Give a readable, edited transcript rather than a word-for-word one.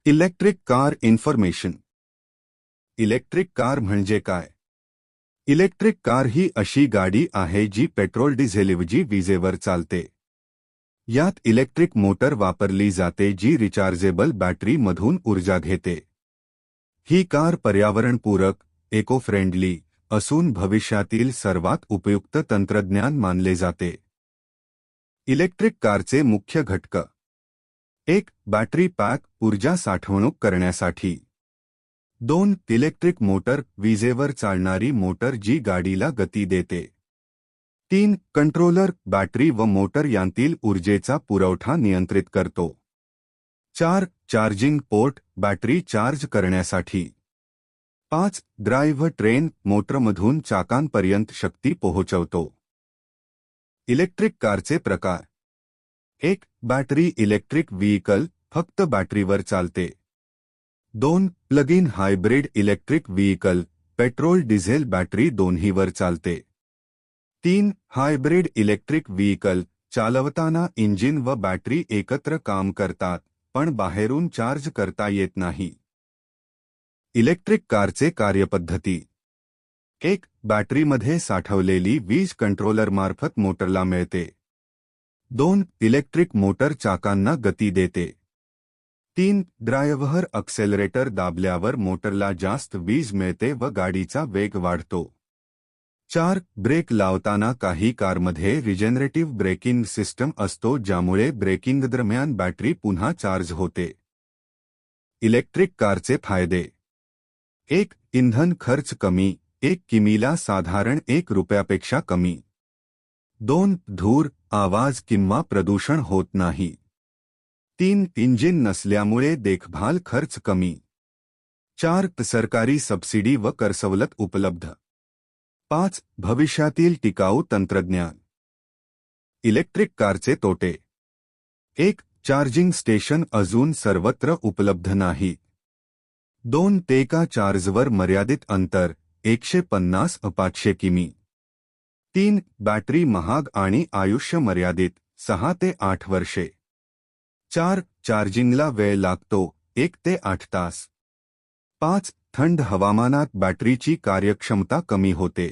Electric car information. Electric car म्हणजे काय? Electric car ही अशी गाडी आहे जी पेट्रोल डिझेलऐवजी विजेवर चालते. यात इलेक्ट्रिक मोटर वापरली जाते जी रिचार्जेबल बॅटरीमधून ऊर्जा घेते. ही कार पर्यावरणपूरक, इको फ्रेंडली असून भविष्यातील सर्वात उपयुक्त तंत्रज्ञान मानले जाते. इलेक्ट्रिक कारचे मुख्य घटक. 1. बॅटरी पॅक ऊर्जा साठवणूक करण्यासाठी. 2. इलेक्ट्रिक मोटर विजेवर चालणारी मोटर जी गाडीला गती देते. 3. कंट्रोलर बॅटरी व मोटर यांतील ऊर्जेचा पुरवठा नियंत्रित करतो. 4. चार्जिंग पोर्ट बॅटरी चार्ज करण्यासाठी. 5. ड्राइव्ह ट्रेन मोटरमधून चाकांपर्यंत शक्ती पोहोचवतो. इलेक्ट्रिक कारचे प्रकार. 1. बॅटरी इलेक्ट्रिक व्हीकल फक्त बॅटरीवर चालते. 2. Plug in hybrid electric vehicle petrol diesel battery दोन्हीवर चालते. 3. हायब्रिड इलेक्ट्रिक व्हीकल चालवताना इंजिन व बॅटरी एकत्र काम करतात पण बाहेरून चार्ज करता येत नाही. इलेक्ट्रिक कारचे कार्यपद्धती. 1. बॅटरीमध्ये साठवलेली वीज कंट्रोलरमार्फत मोटरला मिळते. 2. इलेक्ट्रिक मोटर चाकांना गती देते. 3. ड्रायव्हर एक्सेलरेटर दाबल्यावर मोटरला जास्त वीज मिळते व गाडीचा वेग वाढतो. 4. ब्रेक लावताना काही कारमध्ये रिजनरेटिव्ह ब्रेकिंग सिस्टम असतो ज्यामुळे ब्रेकिंग दरम्यान बॅटरी पुन्हा चार्ज होते. इलेक्ट्रिक कारचे फायदे. 1. इंधन खर्च कमी 1 किमीला साधारण 1 रुपयापेक्षा कमी. 2. धूर, आवाज किंवा प्रदूषण होत नाही. 3. इंजिन नसल्यामुळे देखभाल खर्च कमी. 4. सरकारी सबसिडी व करसवलत उपलब्ध. 5. भविष्यातील टिकाऊ तंत्रज्ञान. इलेक्ट्रिक कारचे तोटे. 1. चार्जिंग स्टेशन अजून सर्वत्र उपलब्ध नाहीत. 2. एका चार्जवर मर्यादित अंतर 150-500 किमी. 3. बॅटरी महाग आणि आयुष्य मर्यादित 6 ते 8 वर्षे. 4. चार्जिंगला वेळ लागतो 1 ते 8 तास. 5. थंड हवामानात बॅटरीची कार्यक्षमता कमी होते.